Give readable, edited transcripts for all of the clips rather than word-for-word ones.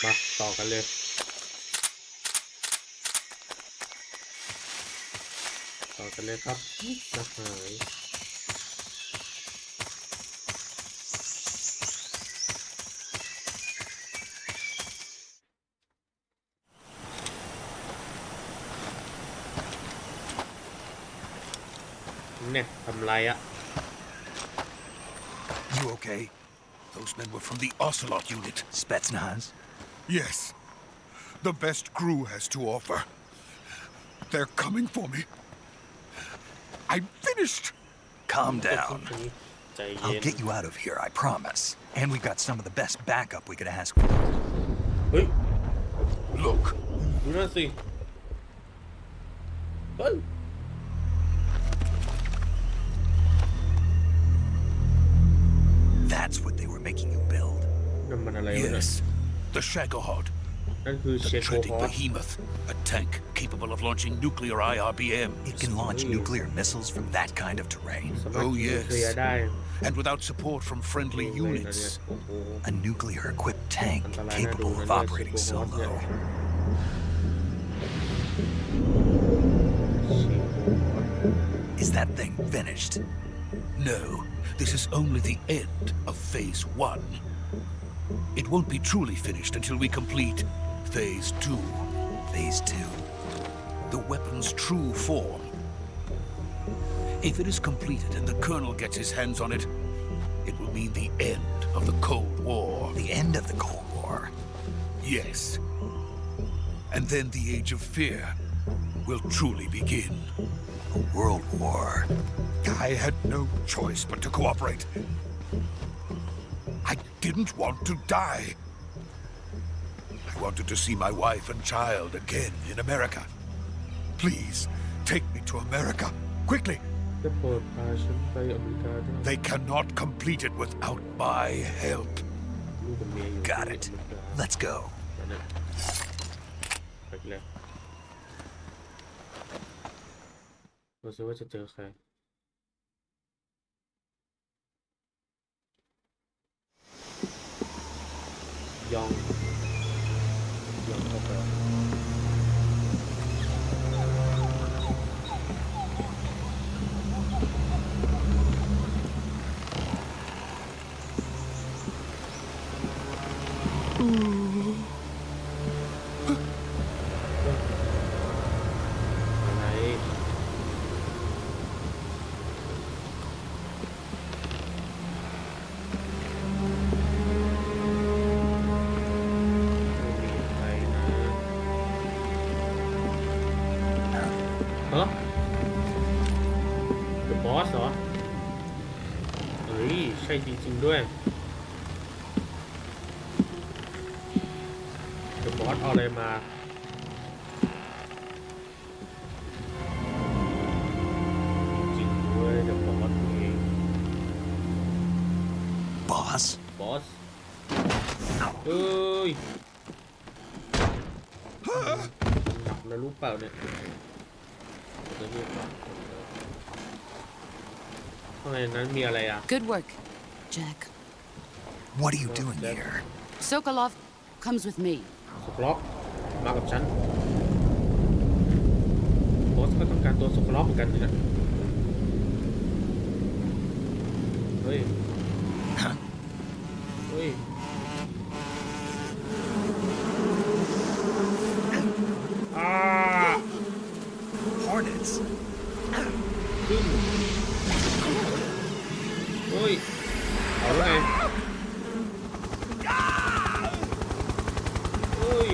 มาต่อกันเลยครับสหายเนี่ยทำไรอะ You okay? Those men were from the Ocelot unit. Spetsnaz? Yes. The best crew has to offer. They're coming for me. I'm finished. Calm down. ใจเย็ I'll น get you out of here, I promise. And we've got some of the best backup we could ask for. เฮ้ย Look. ดูนั่นสิเฮ้ย That's what they were making you build. นั่นมันอะไรวะเนี่ย Yes. The Shagohod. นั่นคือเช The โก treading ฮอต behemoth. A tank capable of launching nuclear IRBM. It can launch nuclear missiles from that kind of terrain. สามารถ Oh, ยิง yes. เคลียร์ได้ And without support from friendly เลยนะเนี่ย units. โอ้โห A nuclear-equipped tank อันตรายน่าดู capable นะ of เนี่ย operating เชโกฮอตเนี่ย solo. เชโกฮอต Is that thing finished? No, this is only the end of Phase 1. It won't be truly finished until we complete Phase 2. Phase 2. The weapon's true form. If it is completed and the Colonel gets his hands on it, it will mean the end of the Cold War. The end of the Cold War. Yes. And then the Age of Fear will truly begin. A world war. I had no choice but to cooperate. I didn't want to die. I wanted to see my wife and child again in America. Please, take me to America, quickly. จะโปรดพาฉันไปอเมริกาด้วย They cannot complete it without my help. ลูกกับเมียอยู่ Got it. ที่อเมริกา Let's go. นั่นน่ะไปเลยดูสิว่าจะเจอใครยองเข้าไปอะไรไม่มีใครนะฮะ The Boss เหรอเฮ้ยใช่จริงๆด้วย The Boss เอาอะไรมาจริงๆด้วย The Boss เอง Boss? Boss เอ้ยหนักนะรู้เปล่าเนี่ยจะรีบก่อนข้างในนั้นมีอะไรอ่ะ Good work, Jack. What are you doing here? Sokolov comes with me. สกล็อกมากับฉันบอสก็ต้องการตัวสกล็อกเหมือนกันนะเฮ้ย Huh? เฮ้ยอ่า Hornets. ขึ้นเฮ้ยเอาแล้วไงเฮ้ย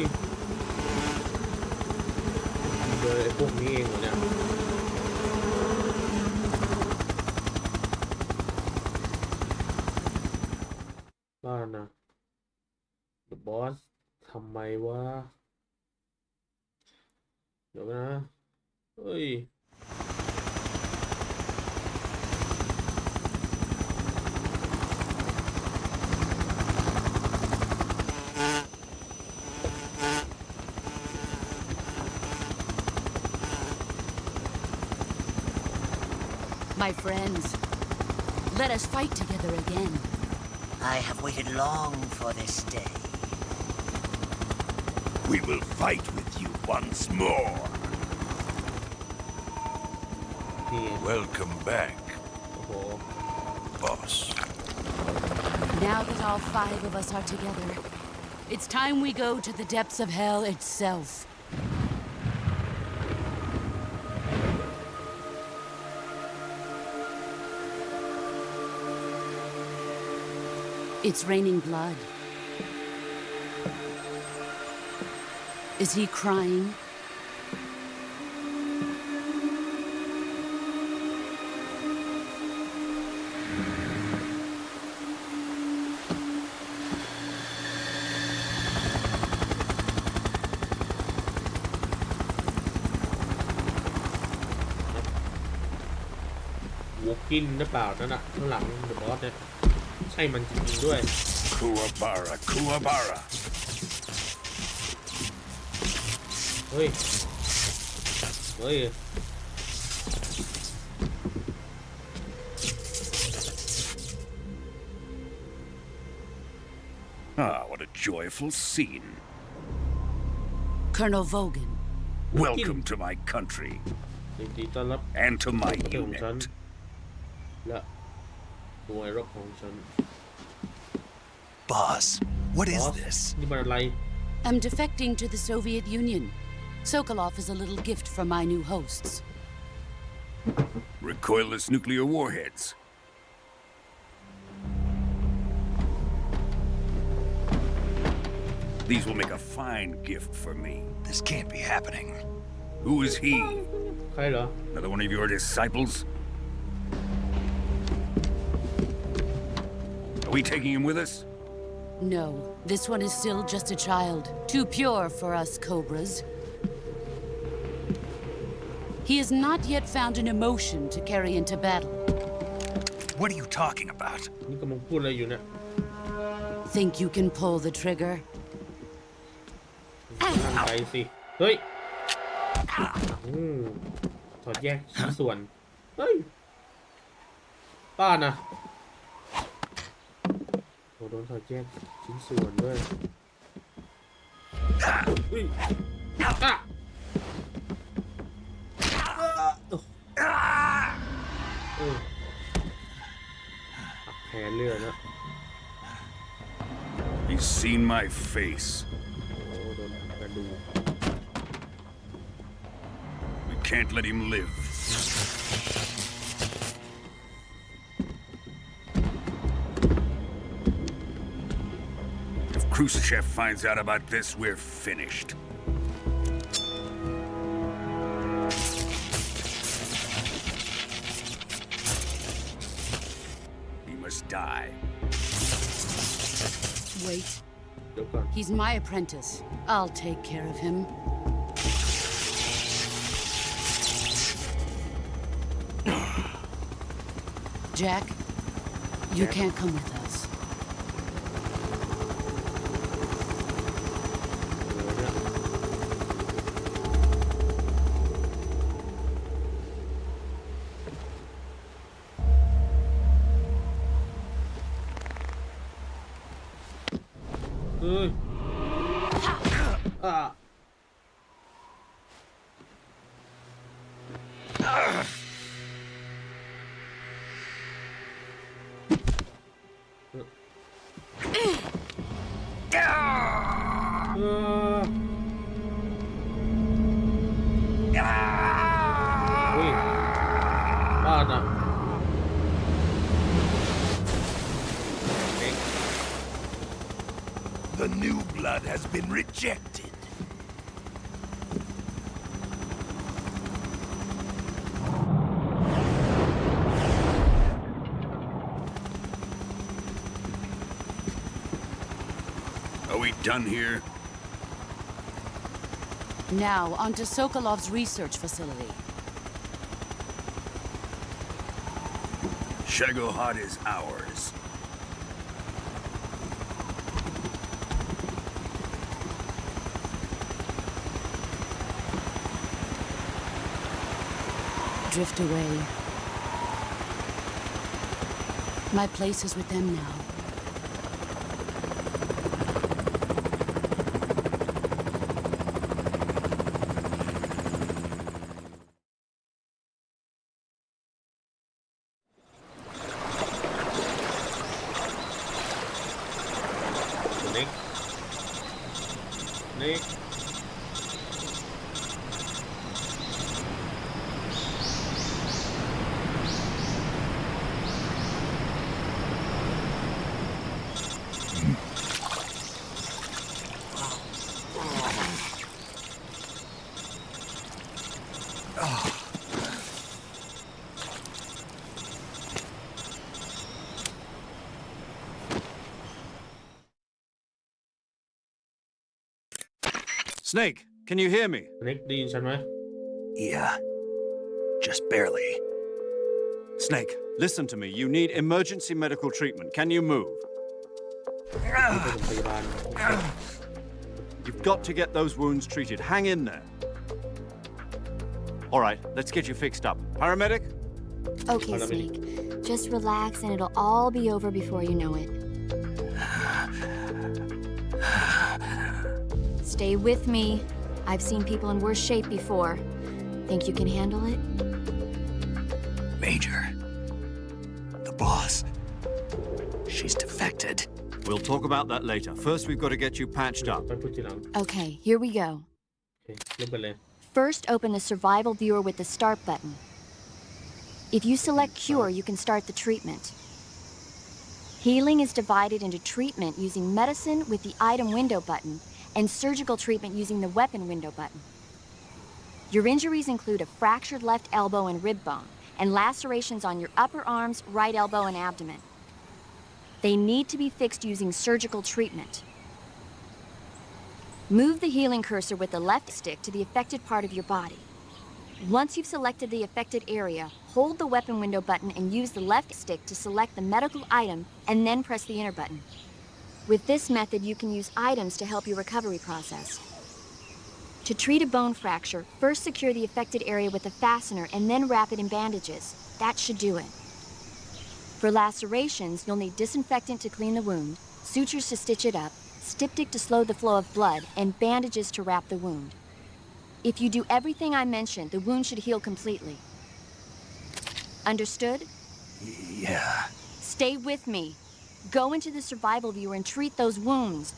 เจอไอ้พวกนี้เองเหรอเนี่ยบ้านนะ The Boss ทำไมวะเดี๋ยวนะเฮ้ย My friends, let us fight together again. I have waited long for this day. We will fight with you once more. นี่ Welcome back, โอ้โห boss. Now that all 5 of us are together, it's time we go to the depths of hell itself. It's raining blood. Is he crying? Walking หรือเปล่านั่นน่ะข้างหลังเดอะบอสเนี่ยใช่มันจริงๆด้วย Kuwabara, Kuwabara. เฮ้ย เฮ้ย Ah, what a joyful scene. Colonel Vogan. Welcome to my country ยินดีต้อนรับ and to my ประเทศของฉัน unit. และหน่วยรบของฉัน Boss, what บ is อส this? นี่มันอะไร I'm defecting to the Soviet Union. Sokolov is a little gift from my new hosts. Recoilless nuclear warheads. These will make a fine gift for me. This can't be happening. Who is he? ใครเหรอ Another one of your disciples? Are we taking him with us? No, this one is still just a child. Too pure for us Cobras. He has not yet found an emotion to carry into battle. What are you talking about? นี่กำลังพูดอะไรอยู่เนี่ย Think you can pull the trigger? ตั้งใจสิ เฮ้ยถอดแยกชิ้นส่วน เฮ้ย ป้านะโอ้โดนถอดแยกชิ้นส่วนด้วยเฮ้ยอ่ะหักแผลเลือดนะ He's seen my face. โอ้โดนกระดูก We can't let him live. If Khrushchev finds out about this, we're finished. He must die. Wait, เดี๋ยวก่อน he's my apprentice. I'll take care of him. Jack, you can't come with us. เดี๋ยวเนี่ยเฮ้ยอ่ะเออเฮ้ยบ้านอ่ะเด็ก The new blood has been rejected. Are we done here? Now, onto Sokolov's research facility. Shagohod is ours. Drift away. My place is with them now. Snake Snake Snake, can you hear me? Snake ได้ยินฉันไหม Yeah, just barely. Snake, listen to me. You need emergency medical treatment. Can you move? ที่ปฐมพยาบาล You've got to get those wounds treated. Hang in there. All right, let's get you fixed up. Paramedic? Okay, Hola, Mini. Snake. Just relax and it'll all be over before you know it. Stay with me. I've seen people in worse shape before. Think you can handle it? Major. The boss. She's defected. We'll talk about that later. First, we've got to get you patched up. ไปพูดทีหลัง Okay, here we go. โอเคเริ่มกันเลย First, open the survival viewer with the start button. If you select cure, you can start the treatment. Healing is divided into treatment using medicine with the item window button and surgical treatment using the weapon window button. Your injuries include a fractured left elbow and rib bone, and lacerations on your upper arms, right elbow, and abdomen. They need to be fixed using surgical treatment. Move the healing cursor with the left stick to the affected part of your body. Once you've selected the affected area, hold the weapon window button and use the left stick to select the medical item and then press the enter button. With this method, you can use items to help your recovery process. To treat a bone fracture, first secure the affected area with a fastener and then wrap it in bandages. That should do it. For lacerations, you'll need disinfectant to clean the wound, sutures to stitch it up, styptic to slow the flow of blood, and bandages to wrap the wound. If you do everything I mentioned, the wound should heal completely. Understood? Yeah. Stay with me. Go into the survival viewer and treat those wounds.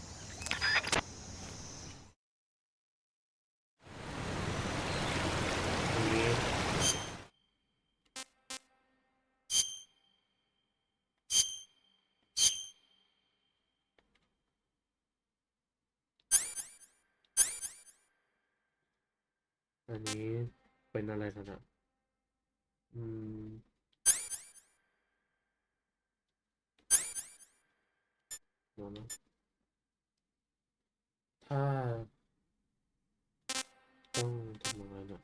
อันนี้อันนี้เป็นอะไรกันอ่ะอืมเดี๋ยวนะถ้าต้องทำยังไงนะ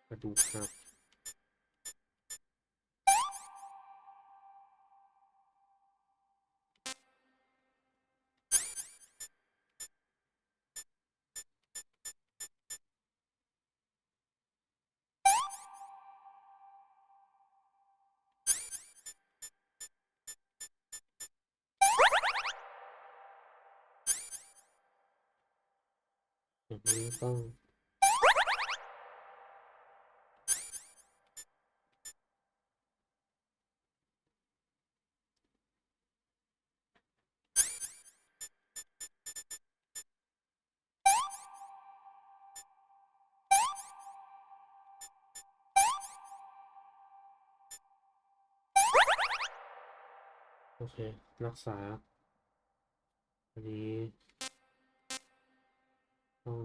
กระดูกหักอย่างนี้ต้องโอเครักษาอันนี้ต้อง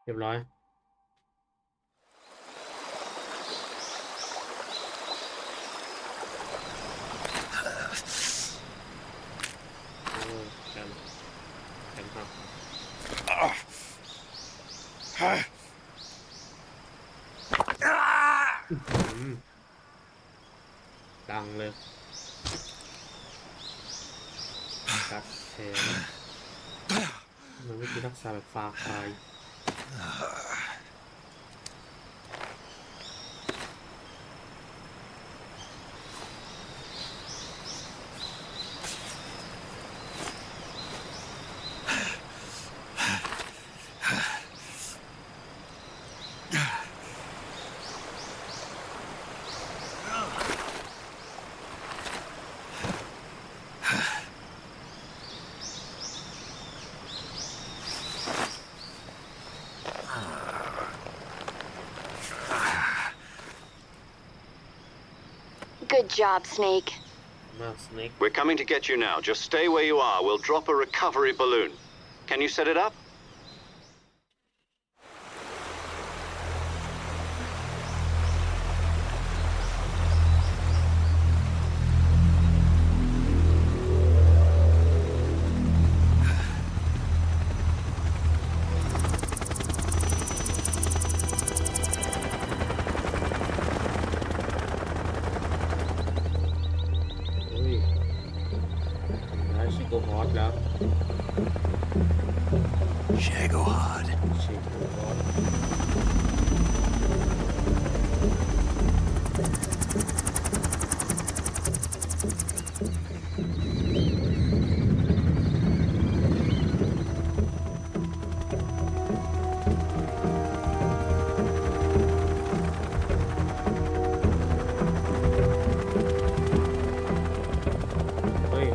เรียบร้อยโอ้แขนหักดังเลยกัดแขนมันไม่คือรักษาแบบฟาคาย Good job, Snake. Snake. We're coming to get you now. Just stay where you are. We'll drop a recovery balloon. Can you set it up?แล้ว Shago hard. ชิคฮอต เฮ้ย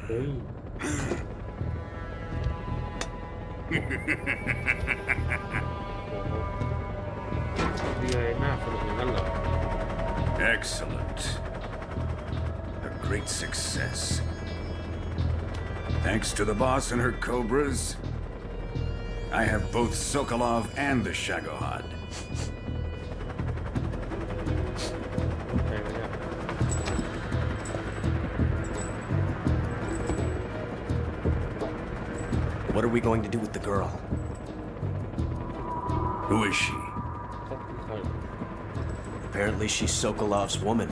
เฮ้ย โอ้โหมีอะไรน่าสนุกอย่างนั้นเหรอ Excellent. A great success. Thanks to the boss and her cobras, I have both Sokolov and the Shagohod. ใช่ไหมเนี่ย What are we going to do with the girl? Who is she? เขาคือใคร Apparently she's Sokolov's woman.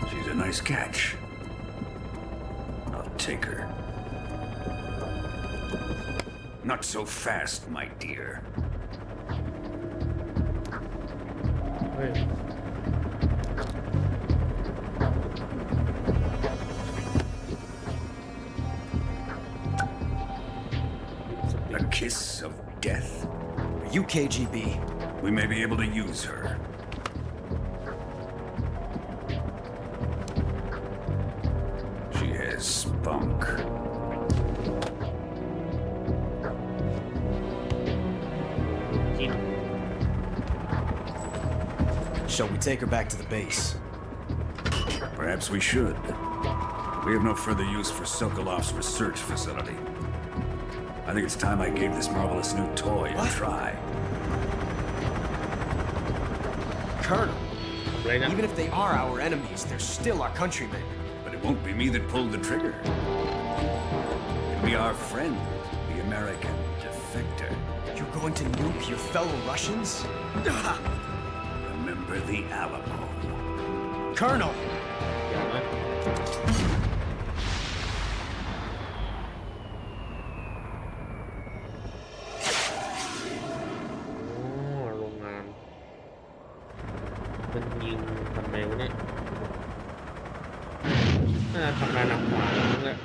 She's a nice catch. I'll take her. Not so fast, my dear. เฮ้ย A kiss of death. Are you KGB? We may be able to use her. She has spunk. Shall we take her back to the base? Perhaps we should. We have no further use for Sokolov's research facility. I think it's time I gave this marvelous new toy a try. Colonel, Right now. even if they are our enemies, they're still our countrymen. But it won't be me that pulled the trigger. Be our friend, the American defector. You're going to nuke your fellow Russians? Remember the Alamo. Colonel! อย่านะโรงงานมันยิงทำไมวะเนี่ยน่าจะทำงานหนักกว่านั่นแหละ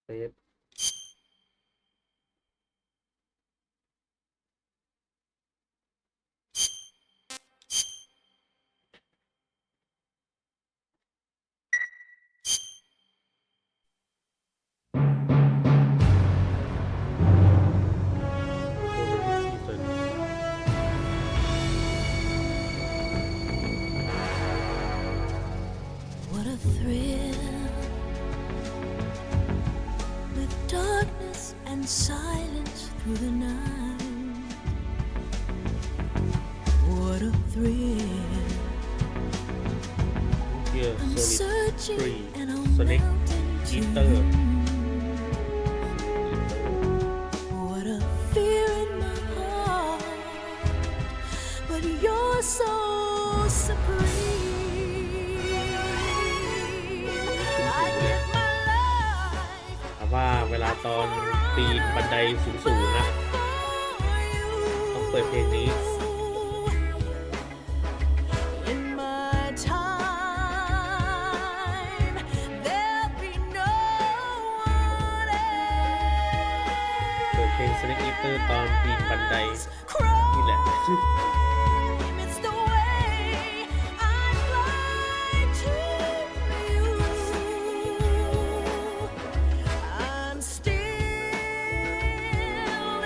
เซฟ What a thrill with darkness and silence through the night. What a thrill. Here I'm Solid searching 3 and on Sonic mountain Eater What a fear in my heart, but you're so supreme. I give my life แต่ว่าเวลาตอนปีนบันไดสูงๆนะต้องเปิดเพลงนี้ in my time. There'll be no one เปิดเพลง Sonic Eater ตอนปีนบันได else. นี่แหละ It's the way I fly to you. I'm still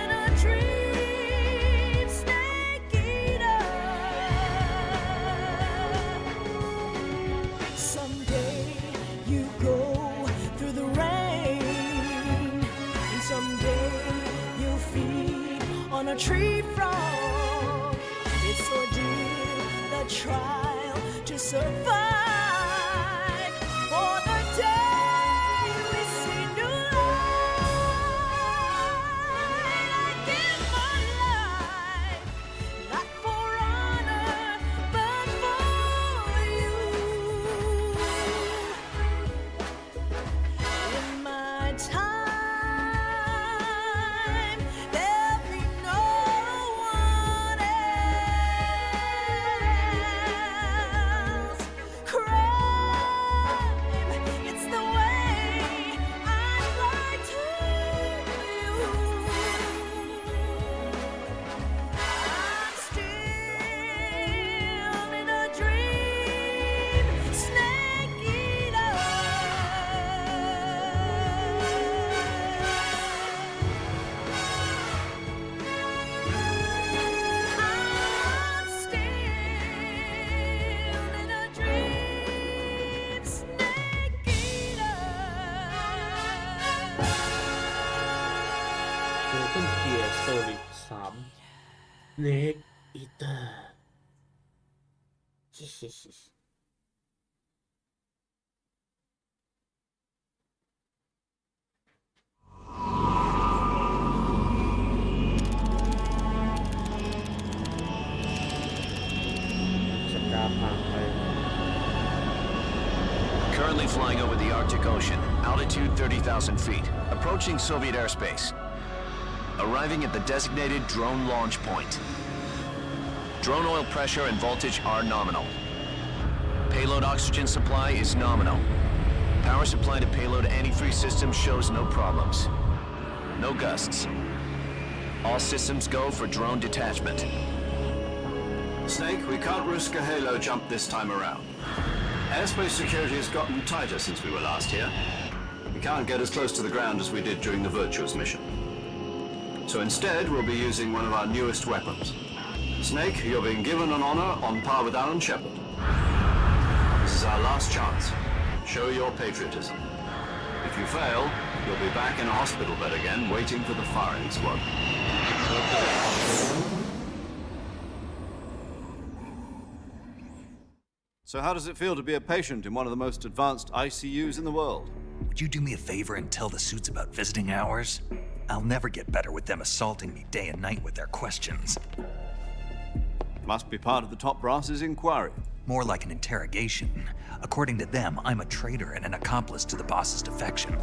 in a dream, snake eater. Someday you go through the rain, and someday you'll feed on a tree frog. It's ordeal, the trial to survive. For the day we see new light, I give my life, not for honor, but for you. In my time, there'll be no one else. Crime, it's the way I fly to you. I'm still in a dream, snake eater. I'm still in a dream, snake eater. Open Gear Solid 3 Snake Eater สัปดาห์ผ่านไป Currently flying over the Arctic Ocean, altitude 30,000 feet, approaching Soviet airspace. Arriving at the designated drone launch point. Drone oil pressure and voltage are nominal. Payload oxygen supply is nominal. Power supply to payload antifreeze system shows no problems. No gusts. All systems go for drone detachment. Snake, we can't risk a halo jump this time around. Airspace security has gotten tighter since we were last here. We can't get as close to the ground as we did during the Virtuous mission. So instead, we'll be using one of our newest weapons. Snake, you're being given an honor on par with Alan Shepard. This is our last chance. Show your patriotism. If you fail, you'll be back in a hospital bed again, waiting for the firing squad. So how does it feel to be a patient in one of the most advanced ICUs in the world? Would you do me a favor and tell the suits about visiting hours? I'll never get better with them assaulting me day and night with their questions. Must be part of the top brass's inquiry. More like an interrogation. According to them, I'm a traitor and an accomplice to the boss's defection.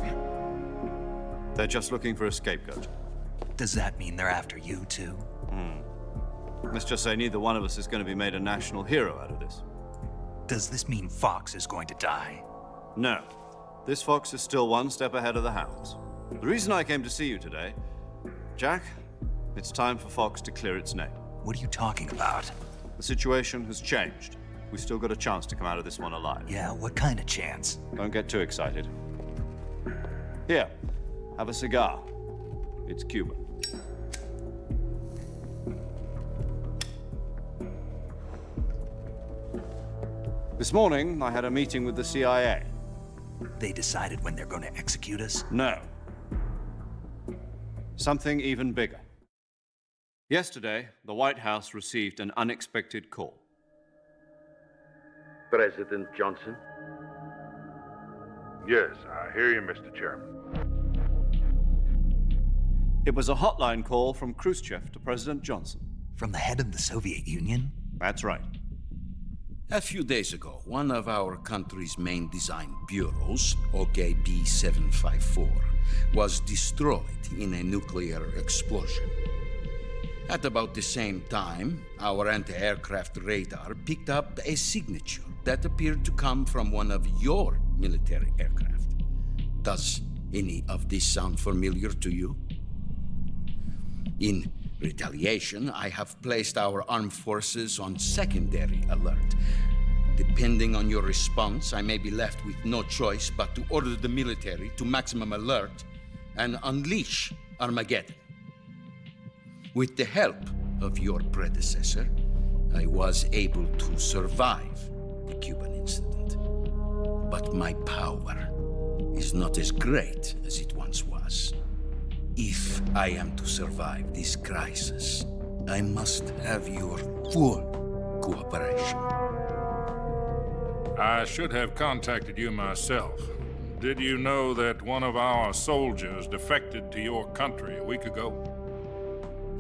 They're just looking for a scapegoat. Does that mean they're after you, too? Let's just say neither one of us is going to be made a national hero out of this. Does this mean Fox is going to die? No. This fox is still one step ahead of the hounds. The reason I came to see you today, Jack, it's time for Fox to clear its name. What are you talking about? The situation has changed. We've still got a chance to come out of this one alive. Yeah, what kind of chance? Don't get too excited. Here, have a cigar. It's Cuban. This morning, I had a meeting with the CIA. They decided when they're going to execute us? No. Something even bigger. Yesterday, the White House received an unexpected call. President Johnson? Yes, I hear you, Mr. Chairman. It was a hotline call from Khrushchev to President Johnson. From the head of the Soviet Union? That's right. A few days ago, one of our country's main design bureaus, OKB 754, was destroyed in a nuclear explosion. At about the same time, our anti-aircraft radar picked up a signature that appeared to come from one of your military aircraft. Does any of this sound familiar to you? In retaliation, I have placed our armed forces on secondary alert. Depending on your response, I may be left with no choice but to order the military to maximum alert and unleash Armageddon. With the help of your predecessor, I was able to survive the Cuban incident. But my power is not as great as it once was. If I am to survive this crisis, I must have your full cooperation. I should have contacted you myself. Did you know that one of our soldiers defected to your country a week ago?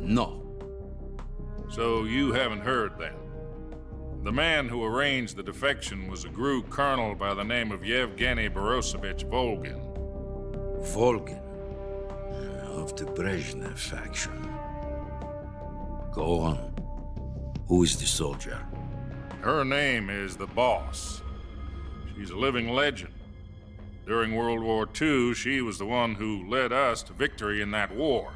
No. So you haven't heard then. The man who arranged the defection was a GRU colonel by the name of Yevgeny Borosovich Volgin. Volgin? Of the Brezhnev faction. Go on. Who is the soldier? Her name is the Boss. She's a living legend. During World War II, she was the one who led us to victory in that war.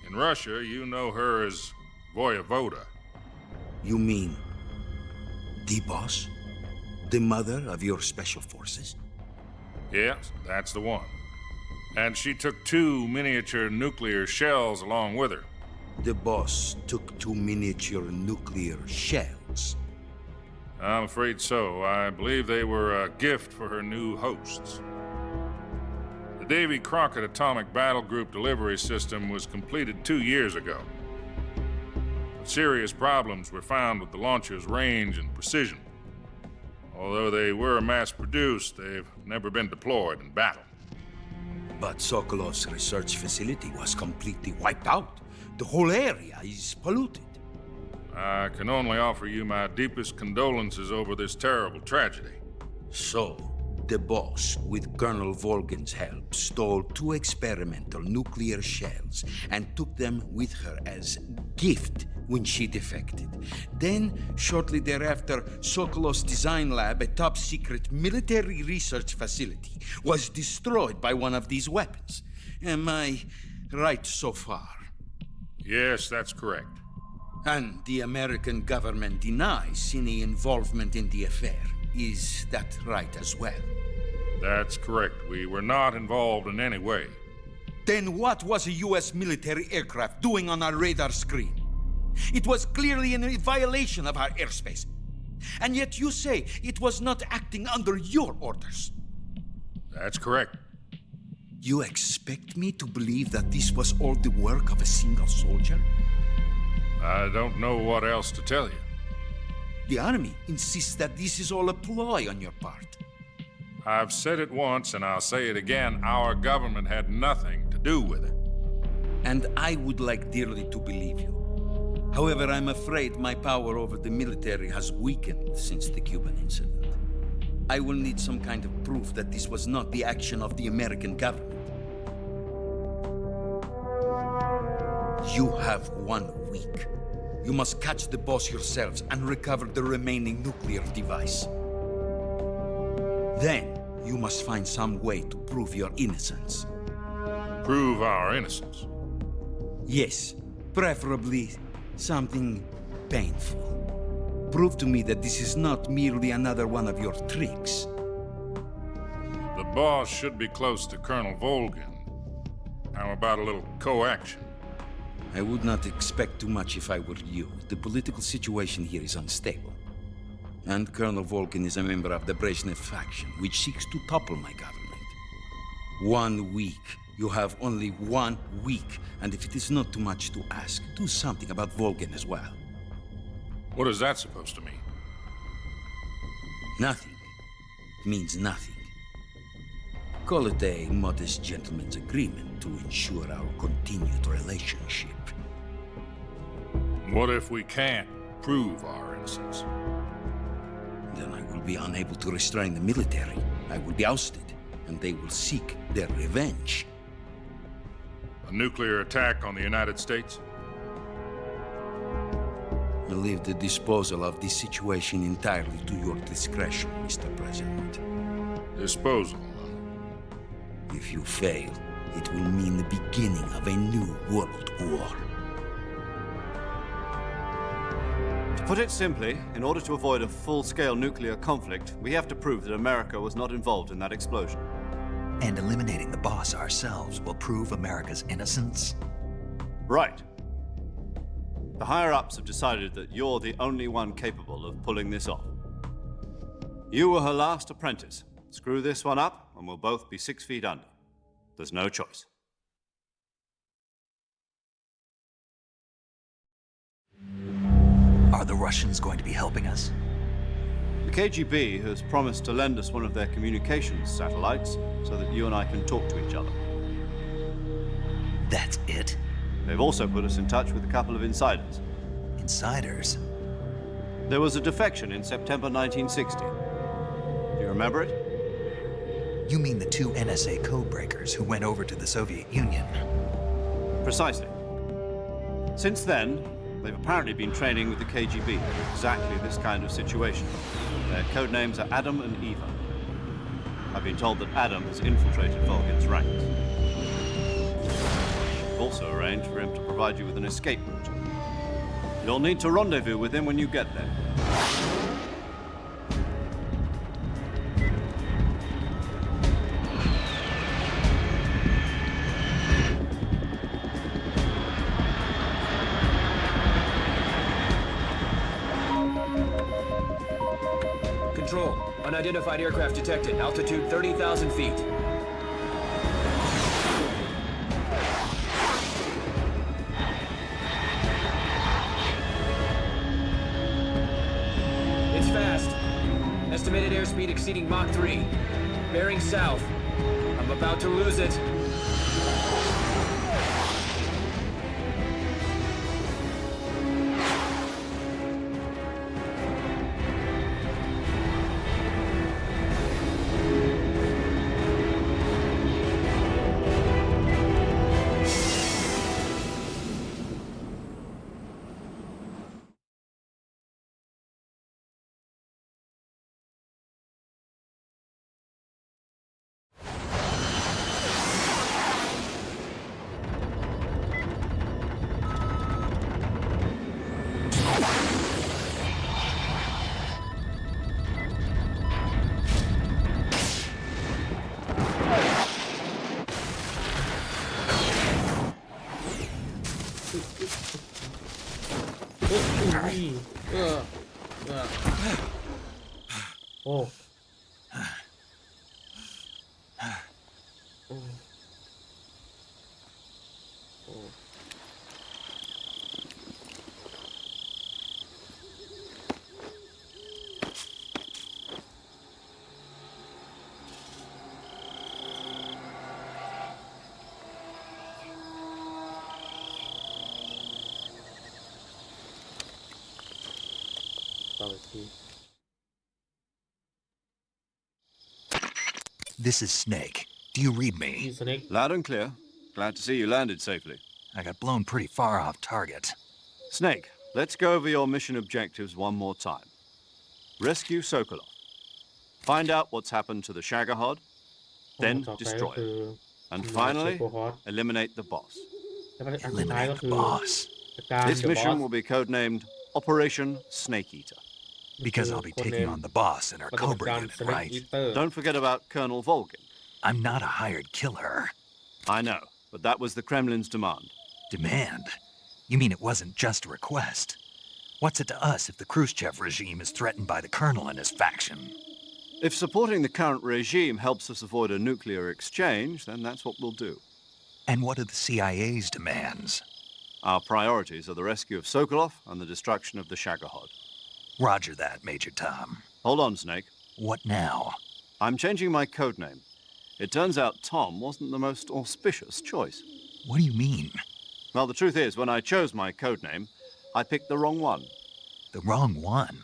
In Russia, you know her as Voyevoda. You mean the Boss? The mother of your special forces? Yes, that's the one. And she took 2 miniature nuclear shells along with her. The Boss took 2 miniature nuclear shells? I'm afraid so. I believe they were a gift for her new hosts. The Davy Crockett Atomic Battle Group delivery system was completed 2 years ago. But serious problems were found with the launcher's range and precision. Although they were mass-produced, they've never been deployed in battle. But Sokolov's research facility was completely wiped out. The whole area is polluted. I can only offer you my deepest condolences over this terrible tragedy. So, the Boss, with Colonel Volgin's help, stole 2 experimental nuclear shells and took them with her as gift when she defected. Then, shortly thereafter, Sokolov's design lab, a top-secret military research facility, was destroyed by one of these weapons. Am I right so far? Yes, that's correct. And the American government denies any involvement in the affair. Is that right as well? That's correct. We were not involved in any way. Then what was a U.S. military aircraft doing on our radar screen? It was clearly in violation of our airspace. And yet you say it was not acting under your orders. That's correct. You expect me to believe that this was all the work of a single soldier? I don't know what else to tell you. The Army insists that this is all a ploy on your part. I've said it once and I'll say it again. Our government had nothing to do with it. And I would like dearly to believe you. However, I'm afraid my power over the military has weakened since the Cuban incident. I will need some kind of proof that this was not the action of the American government. You have 1 week. You must catch the boss yourselves and recover the remaining nuclear device. Then, you must find some way to prove your innocence. Prove our innocence? Yes, preferably something painful. Prove to me that this is not merely another one of your tricks. The boss should be close to Colonel Volgin. How about a little co-action? I would not expect too much if I were you. The political situation here is unstable. And Colonel Volgin is a member of the Brezhnev faction, which seeks to topple my government. 1 week. You have only 1 week. And if it is not too much to ask, do something about Volgin as well. What is that supposed to mean? Nothing. It means nothing. Call it a modest gentleman's agreement to ensure our continued relationship. What if we can't prove our innocence? Then I will be unable to restrain the military. I will be ousted, and they will seek their revenge. A nuclear attack on the United States? I leave the disposal of this situation entirely to your discretion, Mr. President. Disposal? If you fail, it will mean the beginning of a new world war. To put it simply, in order to avoid a full-scale nuclear conflict, we have to prove that America was not involved in that explosion. And eliminating the boss ourselves will prove America's innocence? Right. The higher-ups have decided that you're the only one capable of pulling this off. You were her last apprentice. Screw this one up, and we'll both be 6 feet under. There's no choice. Are the Russians going to be helping us? The KGB has promised to lend us one of their communications satellites so that you and I can talk to each other. That's it? They've also put us in touch with a couple of insiders. Insiders? There was a defection in September 1960. Do you remember it? You mean the 2 NSA codebreakers who went over to the Soviet Union? Precisely. Since then, they've apparently been training with the KGB for exactly this kind of situation. Their code names are Adam and Eva. I've been told that Adam has infiltrated Volgin's ranks. I've also arranged for him to provide you with an escape route. You'll need to rendezvous with him when you get there. Control. Unidentified aircraft detected. Altitude 30,000 feet. It's fast. Estimated airspeed exceeding Mach 3. Bearing south. I'm about to lose it. เออโอ้โอ้โอ้ ต่ออีกที This is Snake. Do you read มี me? สเน็ก Loud and clear. Glad to see you landed safely. I got blown pretty far off target. Snake, let's go over your mission objectives one more time. Rescue Sokolov. Find out what's happened to the Shagohod, then ต่อไปก็ destroy คือ it. And เช finally, โกฮอต eliminate the boss. แล้วก็อันสุดท้ายก็ Eliminate คื the อ boss. จัดการ This เดอะบอ mission ส will be codenamed Operation Snake Eater. Because I'll be taking on the boss in our ปฏิบัติ Cobra การ unit, สเน็ก right? อีเตอร์ Don't forget about Colonel Volgin. I'm not a hired killer. I know, but that was the Kremlin's demand. Demand? You mean it wasn't just a request? What's it to us if the Khrushchev regime is threatened by the colonel and his faction? If supporting the current regime helps us avoid a nuclear exchange, then that's what we'll do. And what are the CIA's demands? Our priorities are the rescue of Sokolov and the destruction of the Shagohod. Roger that, Major Tom. Hold on, Snake. What now? I'm changing my codename. It turns out Tom wasn't the most auspicious choice. What do you mean? Well, the truth is, when I chose my codename, I picked the wrong one. The wrong one?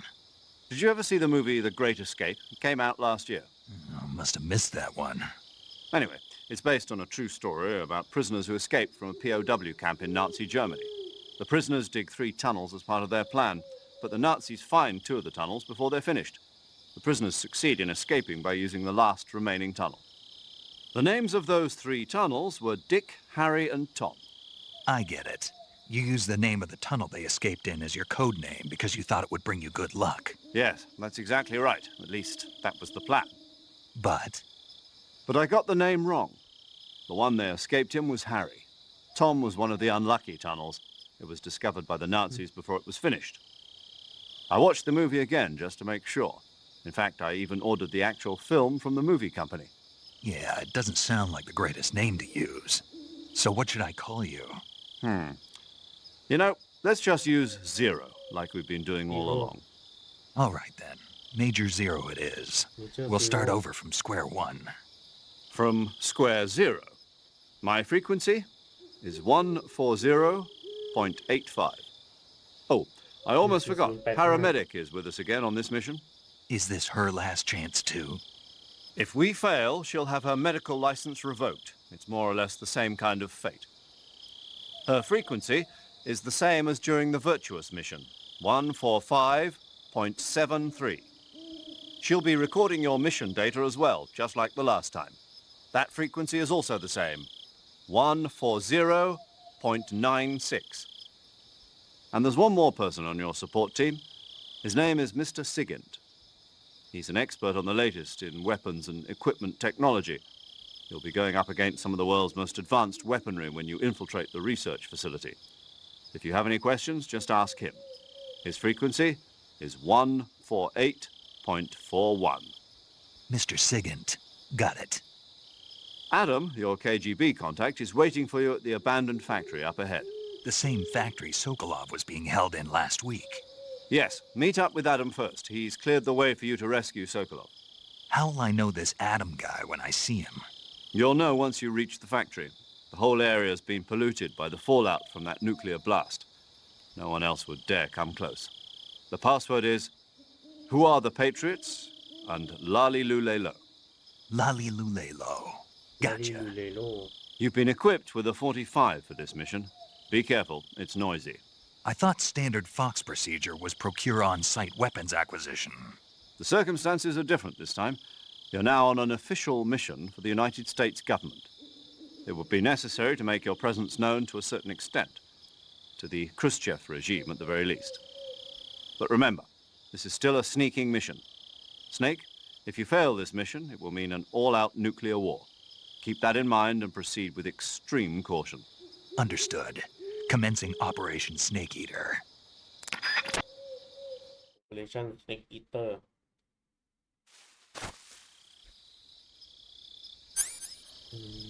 Did you ever see the movie The Great Escape? It came out last year. Oh, must have missed that one. Anyway, it's based on a true story about prisoners who escaped from a POW camp in Nazi Germany. The prisoners dig 3 tunnels as part of their plan, but the Nazis find 2 of the tunnels before they're finished. The prisoners succeed in escaping by using the last remaining tunnel. The names of those 3 tunnels were Dick, Harry, and Tom. I get it. You used the name of the tunnel they escaped in as your code name because you thought it would bring you good luck. Yes, that's exactly right. At least, that was the plan. But But I got the name wrong. The one they escaped in was Harry. Tom was one of the unlucky tunnels. It was discovered by the Nazis before it was finished. I watched the movie again just to make sure. In fact, I even ordered the actual film from the movie company. yeah, it doesn't sound like the greatest name to use. So what should I call you? You know, let's just use Zero, like we've been doing all Zero. along. All right then. Major Zero it is. Major We'll start Zero. over from square one. From square zero. My frequency is 140.85. Oh, I almost This is forgot. 185. Paramedic is with us again on this mission. Is this her last chance too? If we fail, she'll have her medical license revoked. It's more or less the same kind of fate. Her frequency is the same as during the Virtuous mission, 145.73. She'll be recording your mission data as well, just like the last time. That frequency is also the same, 140.96. And there's one more person on your support team. His name is Mr. Sigint. He's an expert on the latest in weapons and equipment technology. You'll be going up against some of the world's most advanced weaponry when you infiltrate the research facility. If you have any questions, just ask him. His frequency is 148.41. Mr. Sigint. Got it. Adam, your KGB contact, is waiting for you at the abandoned factory up ahead. The same factory Sokolov was being held in last week. Yes, meet up with Adam first. He's cleared the way for you to rescue Sokolov. How'll I know this Adam guy when I see him? You'll know once you reach the factory. The whole area's been polluted by the fallout from that nuclear blast. No one else would dare come close. The password is, "Who are the Patriots?" and Lali Lulelo. Lali Lulelo. Gotcha. Lulelo. You've been equipped with a 45 for this mission. Be careful, it's noisy. I thought standard Fox procedure was procure on-site weapons acquisition. The circumstances are different this time. You're now on an official mission for the United States government. It would be necessary to make your presence known to a certain extent, to the Khrushchev regime at the very least. But remember, this is still a sneaking mission. Snake, if you fail this mission, it will mean an all-out nuclear war. Keep that in mind and proceed with extreme caution. Understood. Commencing Operation Snake Eater. Operation Snake Eater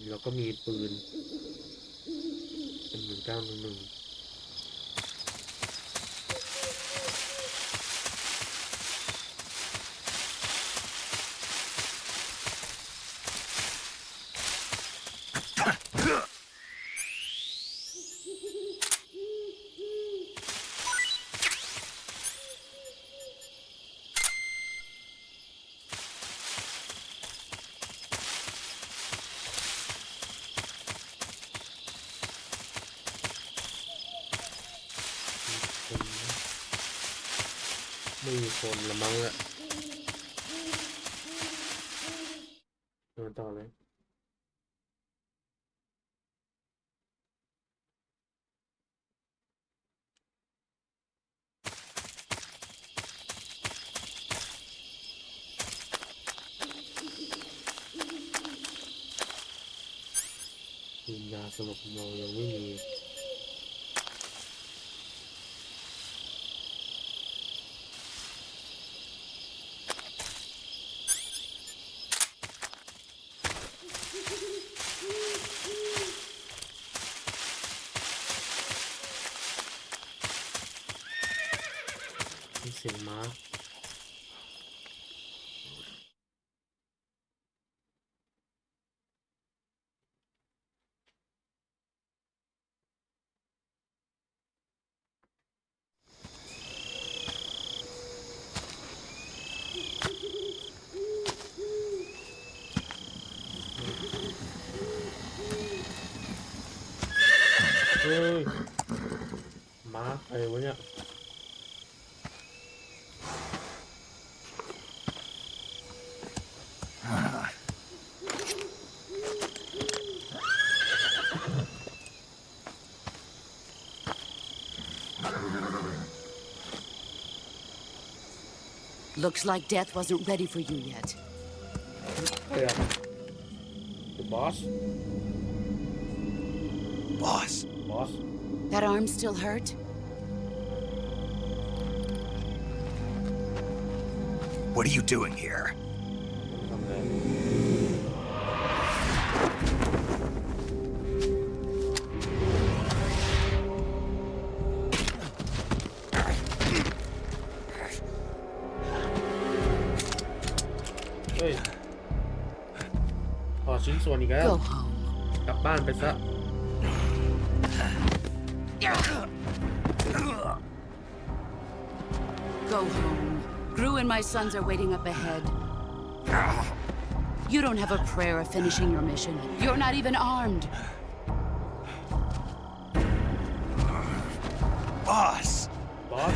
แล้วก็มีปืนเป็น1911ไม่มีคนละมั้งอะเดินต่อเลยยาสลบเมายังไม่มีเสียงม้าเฮ้ยม้าอะไรวะเนี่ยLooks like death wasn't ready for you yet. Yeah. The boss? Boss. Boss? That arm still hurt? What are you doing here? Hey. ขอชิ้นส่วนอีกแล้ว Go home. กลับบ้านไปซะ Go home. Gru and my sons are waiting up ahead. You don't have a prayer of finishing your mission. You're not even armed. Boss. Boss?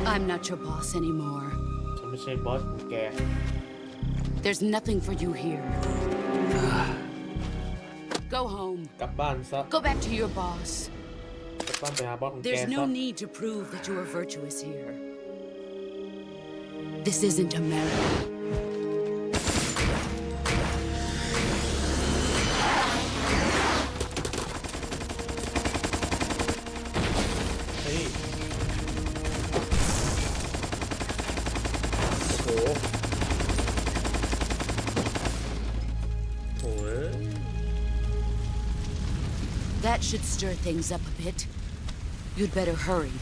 I'm not your boss anymore. ฉันไม่ใช่บอสของแก There's nothing for you here. Go home. กลับบ้านซะ Go back to your boss. กลับบ้านไปหาบอสของแก There's ซะ no need to prove that you are virtuous here. This isn't America. Hey. โหโห That should stir things up a bit. You'd better hurry.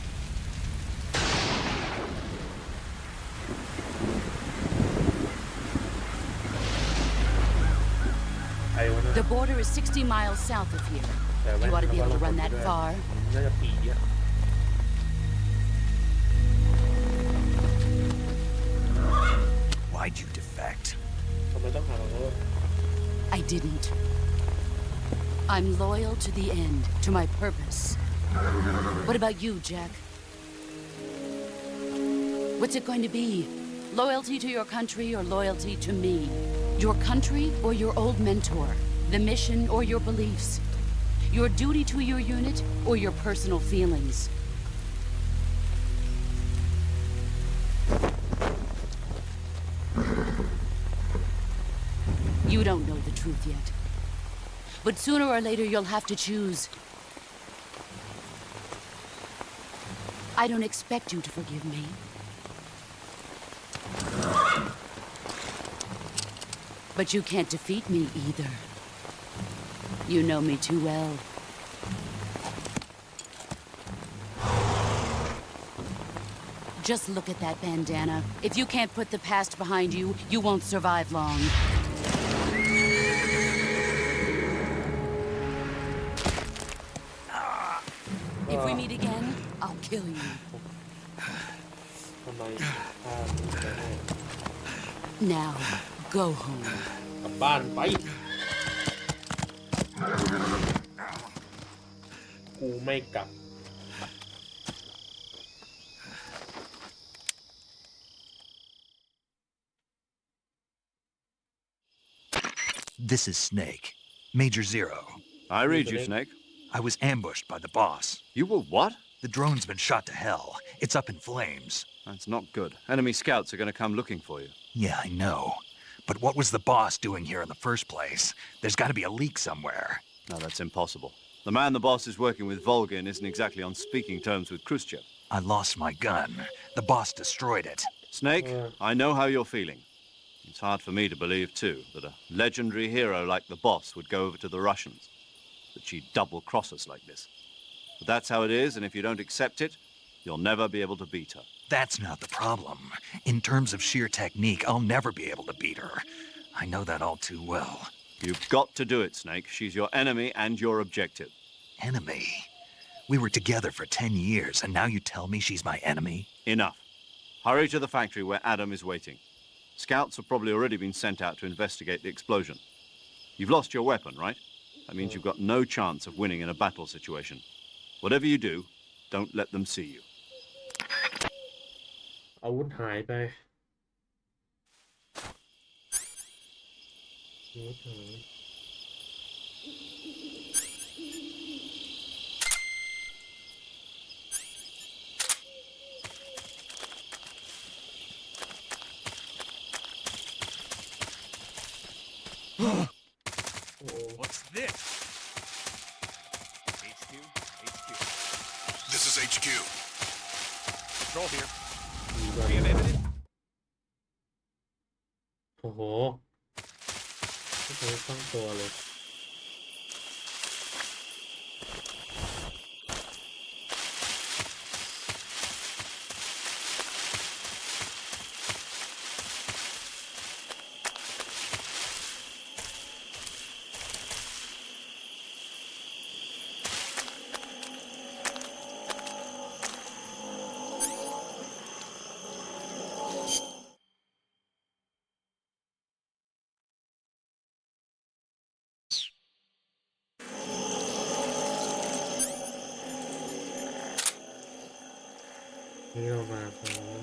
The border is 60 miles south of here. You ought to be able to run that far. น่าจะปีอ่ะ Why'd you defect? ทำไมต้องหาเรา I didn't. I'm loyal to the end, to my purpose. What about you, Jack? What's it going to be? Loyalty to your country or loyalty to me? Your country or your old mentor? The mission or your beliefs? Your duty to your unit or your personal feelings? truth yet. But sooner or later, you'll have to choose. I don't expect you to forgive me. But you can't defeat me either. You know me too well. Just look at that bandana. If you can't put the past behind you, you won't survive long. If we meet again, I'll kill you. ทำไมฆ่ามึงไปให้ Now, go home. กลับบ้านไป กูไม่กลับ This is Snake. Major Zero. I read you, Snake. I was ambushed by the boss. You were what? The drone's been shot to hell. It's up in flames. That's not good. Enemy scouts are going to come looking for you. Yeah, I know. But what was the boss doing here in the first place? There's got to be a leak somewhere. No, that's impossible. The man the boss is working with, Volgin, isn't exactly on speaking terms with Khrushchev. I lost my gun. The boss destroyed it. Snake, I know how you're feeling. It's hard for me to believe, too, that a legendary hero like the boss would go over to the Russians. That she'd double-cross us like this. But that's how it is, and if you don't accept it, you'll never be able to beat her. That's not the problem. In terms of sheer technique, I'll never be able to beat her. I know that all too well. You've got to do it, Snake. She's your enemy and your objective. Enemy? We were together for 10 years, and now you tell me she's my enemy? Enough. Hurry to the factory where Adam is waiting. Scouts have probably already been sent out to investigate the explosion. You've lost your weapon, right? That means you've got no chance of winning in a battle situation. Whatever you do, don't let them see you. อาวุธหายไปอาวุธหาย What's this? HQ. This is HQ. Control here. โอ้โหไม่เคยตั้งตัวเลย นี่เรามาพร้อม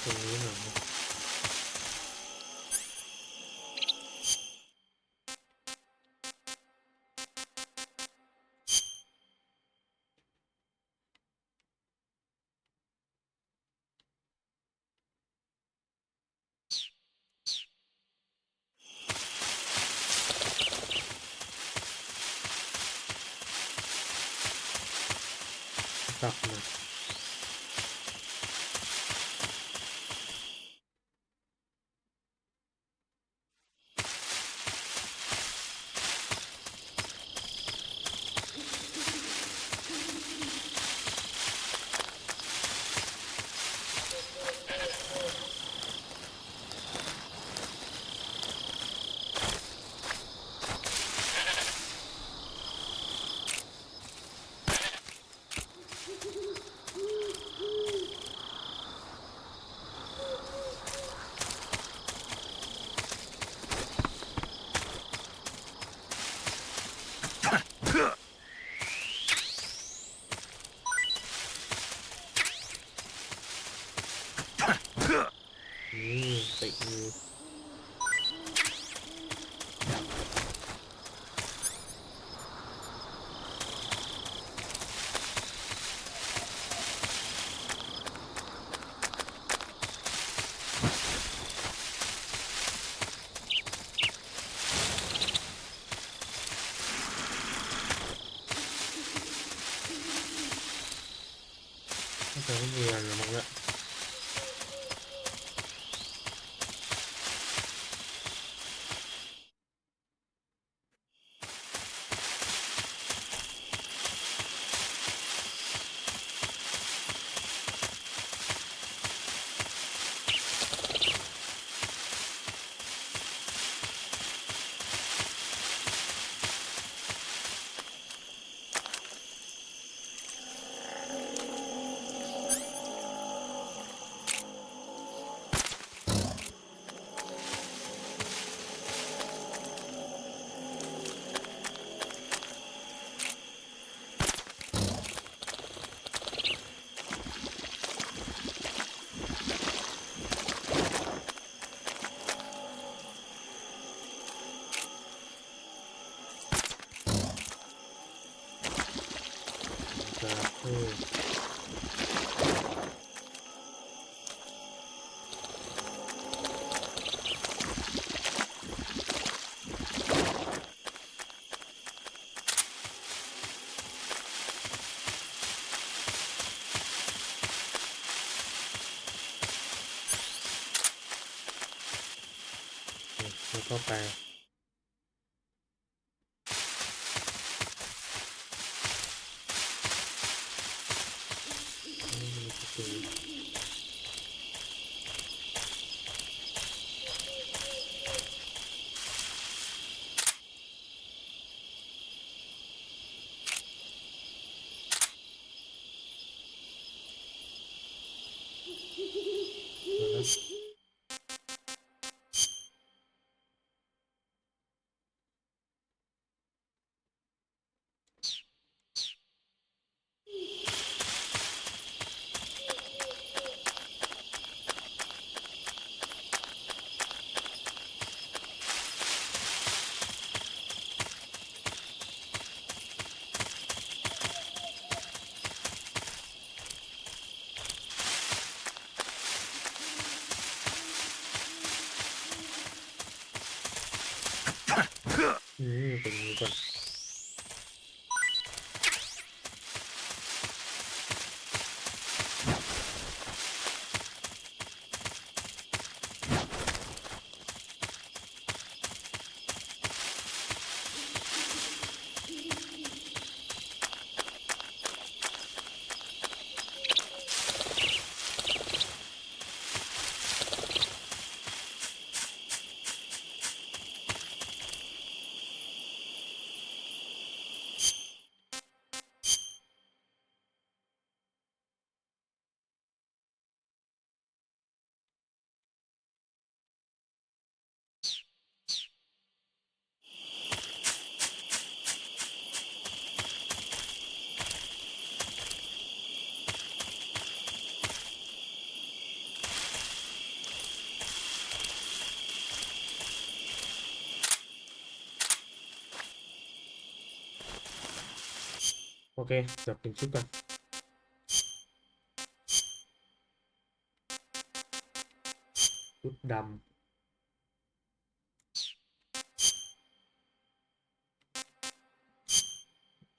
ตรงนี้หน่อยนะตับนะ ติดมือจะไม่มีอะไรหรอกมั้งละ แล้วก็ไปไม่มีประตูแล้ว เป็นอย่างนี้ก่อนโอเคเดี๋ยวเป็นชุดก่อนชุดดำ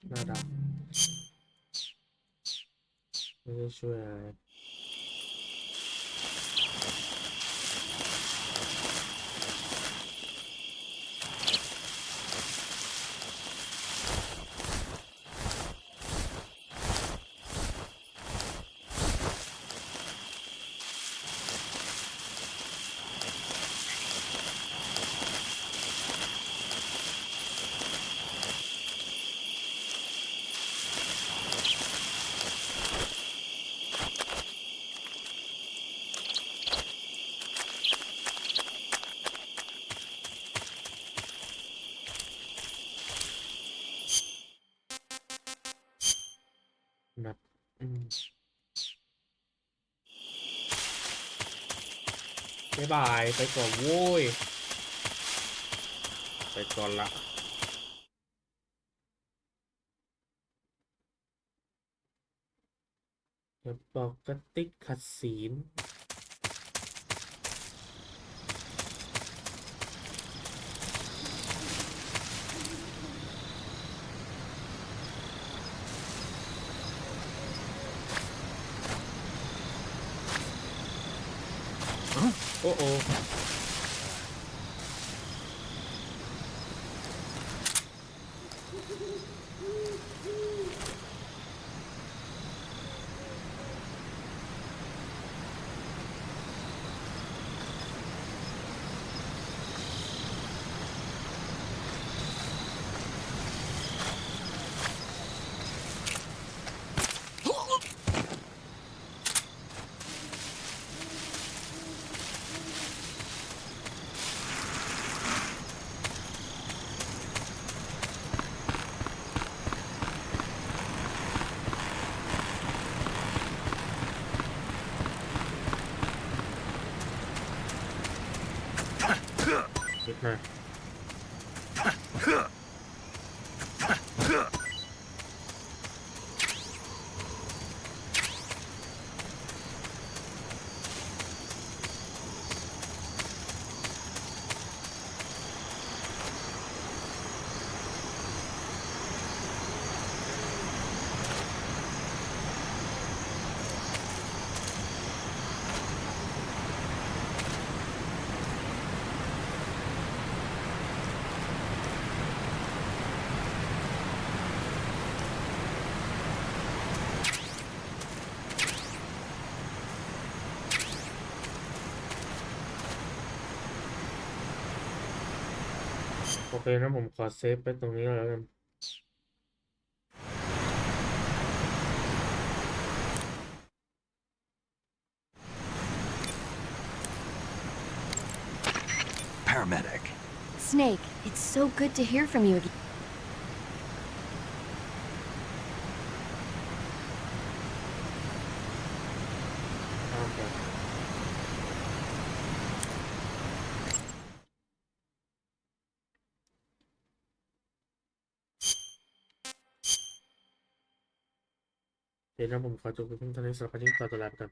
หน้าดำไม่ได้ช่วยอะไรนับ บ๊ายบายไปก่อนโว้ยไปก่อนละอย่าบอกกระติกขัดศีลโอ้โอ้คิดมาโอเคนะผมขอเซฟไปตรงนี้แล้วกัน Paramedic. Snake, it's so good to hear from you again. Okay. Thì nó bùng khỏi chụp cái thông tin sau khi chúng ta làm cần